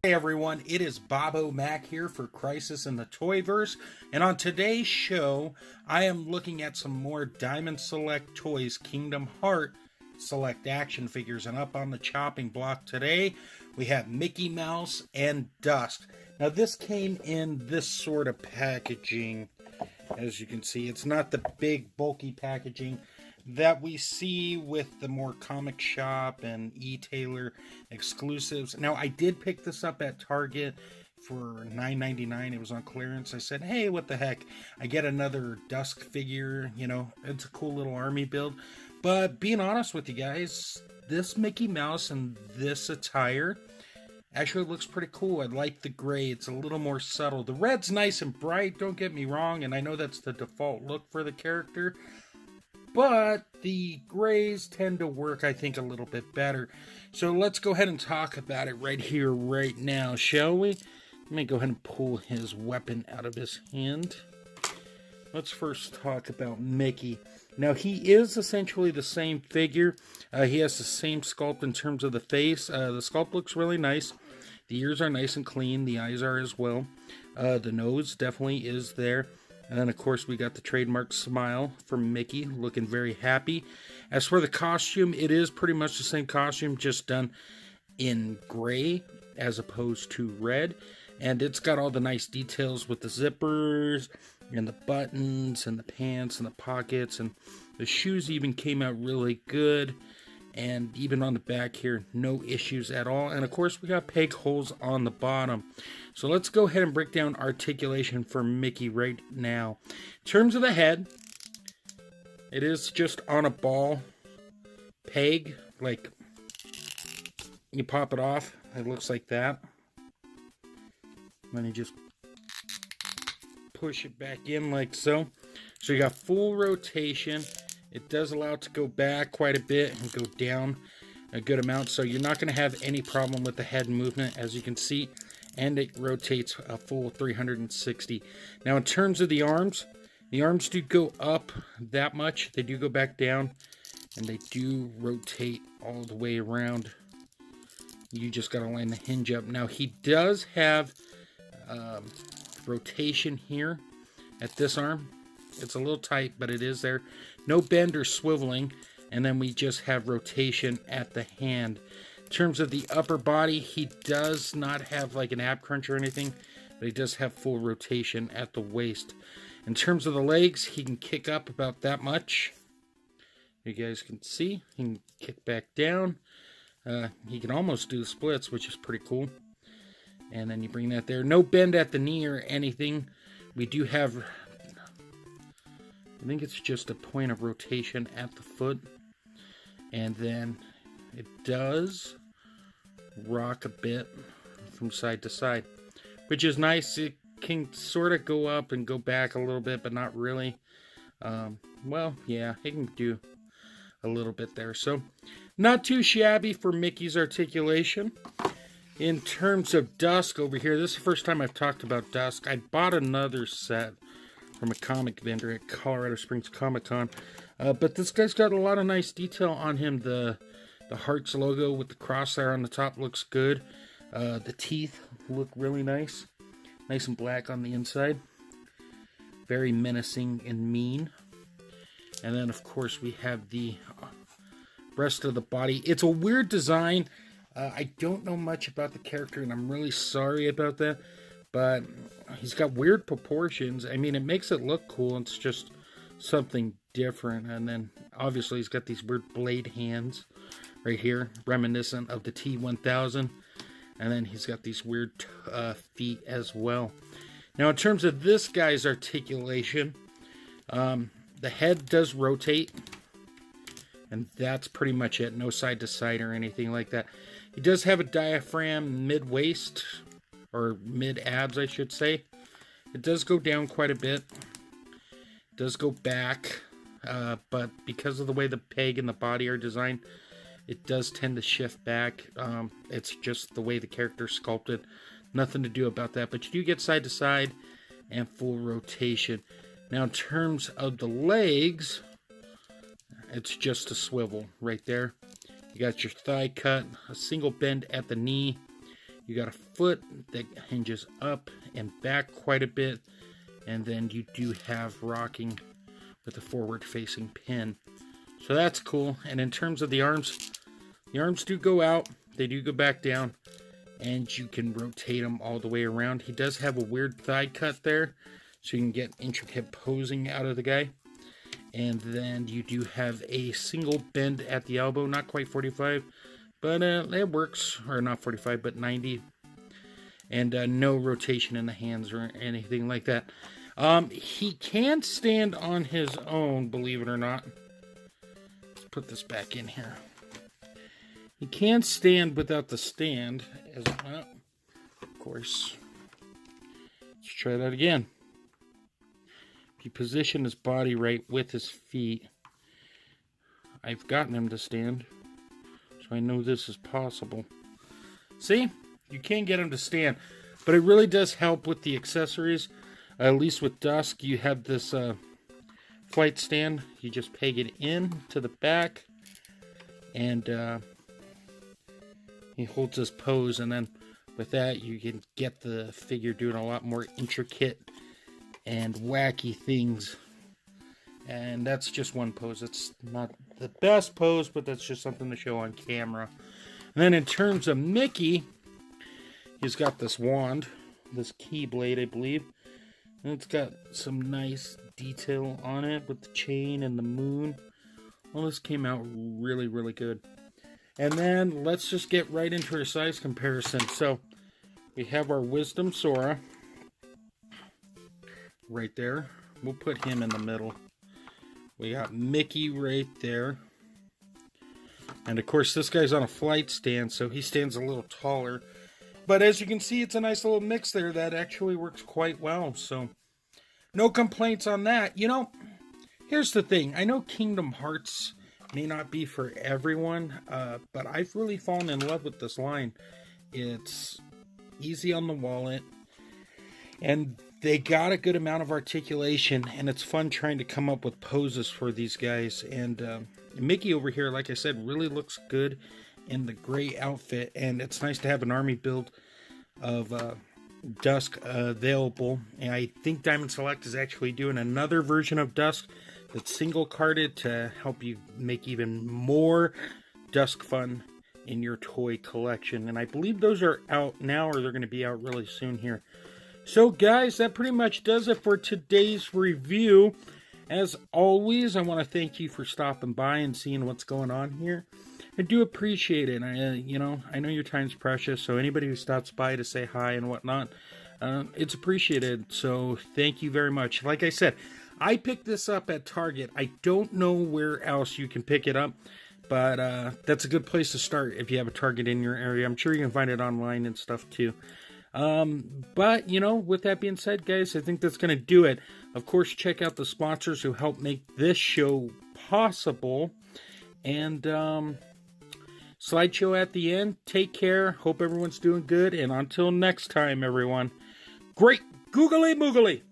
Hey everyone, it is Bobo Mac here for Crisis in the Toyverse, and on today's show, I am looking at some more Diamond Select Toys Kingdom Hearts Select action figures, and up on the chopping block today, we have Mickey Mouse and Dusk. Now this came in this sort of packaging, as you can see. It's not the big bulky packaging that we see with the more comic shop and e-tailer exclusives. Now, I did pick this up at Target for $9.99. It was on clearance. I said, hey, what the heck? I get another Dusk figure, you know, it's a cool little army build. But being honest with you guys, this Mickey Mouse and this attire actually looks pretty cool. I like the gray. It's a little more subtle. The red's nice and bright, don't get me wrong, and I know that's the default look for the character. But the grays tend to work, I think, a little bit better. So let's go ahead and talk about it right here, right now, shall we? Let me go ahead and pull his weapon out of his hand. Let's first talk about Mickey. Now, he is essentially the same figure. He has the same sculpt in terms of the face. The sculpt looks really nice. The ears are nice and clean. The eyes are as well. The nose definitely is there. And then, of course, we got the trademark smile from Mickey, looking very happy. As for the costume, it is pretty much the same costume, just done in gray as opposed to red. And it's got all the nice details with the zippers and the buttons and the pants and the pockets. And the shoes even came out really good. And even on the back here, no issues at all. And of course, we got peg holes on the bottom. So let's go ahead and break down articulation for Mickey right now. In terms of the head, it is just on a ball peg. Like, you pop it off, it looks like that. Then you just push it back in like so. So you got full rotation. It does allow it to go back quite a bit and go down a good amount. So you're not going to have any problem with the head movement, as you can see. And it rotates a full 360. Now, in terms of the arms do go up that much. They do go back down. And they do rotate all the way around. You just got to line the hinge up. Now, he does have rotation here at this arm. It's a little tight, but it is there. No bend or swiveling. And then we just have rotation at the hand. In terms of the upper body, he does not have like an ab crunch or anything, but he does have full rotation at the waist. In terms of the legs, he can kick up about that much. You guys can see. He can kick back down. He can almost do the splits, which is pretty cool. And then you bring that there. No bend at the knee or anything. We do have, I think it's just a point of rotation at the foot. And then it does rock a bit from side to side, which is nice. It can sort of go up and go back a little bit, but not really. Well, yeah, it can do a little bit there. So not too shabby for Mickey's articulation. In terms of Dusk over here, this is the first time I've talked about Dusk. I bought another set from a comic vendor at Colorado Springs Comic Con. But this guy's got a lot of nice detail on him. The Hearts logo with the cross there on the top looks good. The teeth look really nice. Nice and black on the inside. Very menacing and mean. And then, of course, we have the rest of the body. It's a weird design. I don't know much about the character, and I'm really sorry about that. But he's got weird proportions. I mean, it makes it look cool. It's just something different. And then, obviously, he's got these weird blade hands right here, reminiscent of the T-1000. And then he's got these weird feet as well. Now, in terms of this guy's articulation, the head does rotate. And that's pretty much it. No side to side or anything like that. He does have a diaphragm mid-waist, or mid-abs, I should say. It does go down quite a bit. It does go back, but because of the way the peg and the body are designed, it does tend to shift back. It's just the way the character's sculpted. Nothing to do about that, but you do get side to side and full rotation. Now, in terms of the legs, it's just a swivel right there. You got your thigh cut, a single bend at the knee. You got a foot that hinges up and back quite a bit, and then you do have rocking with a forward-facing pin. So that's cool. And in terms of the arms do go out, they do go back down, and you can rotate them all the way around. He does have a weird thigh cut there, so you can get intricate posing out of the guy. And then you do have a single bend at the elbow, not quite 45, but it works, or not 45, but 90. And no rotation in the hands or anything like that. He can stand on his own, believe it or not. Let's put this back in here. He can stand without the stand, as well. Of course. Let's try that again. If you position his body right with his feet, I've gotten him to stand, so I know this is possible. See? You can get him to stand, but it really does help with the accessories. At least with Dusk, you have this flight stand. You just peg it in to the back, and he holds his pose, and then with that, you can get the figure doing a lot more intricate and wacky things. And that's just one pose. It's not the best pose, but that's just something to show on camera. And then in terms of Mickey, he's got this wand, this keyblade, I believe. And it's got some nice detail on it with the chain and the moon. Well, this came out really, really good. And then let's just get right into our size comparison. So we have our Wisdom Sora right there. We'll put him in the middle. We got Mickey right there. And of course, this guy's on a flight stand, so he stands a little taller. But as you can see, it's a nice little mix there that actually works quite well. So no complaints on that. You know, here's the thing. I know Kingdom Hearts may not be for everyone, but I've really fallen in love with this line. It's easy on the wallet, and they got a good amount of articulation, and it's fun trying to come up with poses for these guys. And Mickey over here, like I said, really looks good in the gray outfit, and it's nice to have an army build of Dusk available. And I think Diamond Select is actually doing another version of Dusk that's single carded to help you make even more Dusk fun in your toy collection. And I believe those are out now, or they're going to be out really soon here. So guys, that pretty much does it for today's review. As always, I want to thank you for stopping by and seeing what's going on here. I do appreciate it. I know your time's precious, so anybody who stops by to say hi and whatnot, it's appreciated. So thank you very much. Like I said, I picked this up at Target. I don't know where else you can pick it up, but that's a good place to start if you have a Target in your area. I'm sure you can find it online and stuff too. But, with that being said, guys, I think that's going to do it. Of course, check out the sponsors who help make this show possible. And, slideshow at the end. Take care. Hope everyone's doing good. And until next time, everyone, great googly moogly.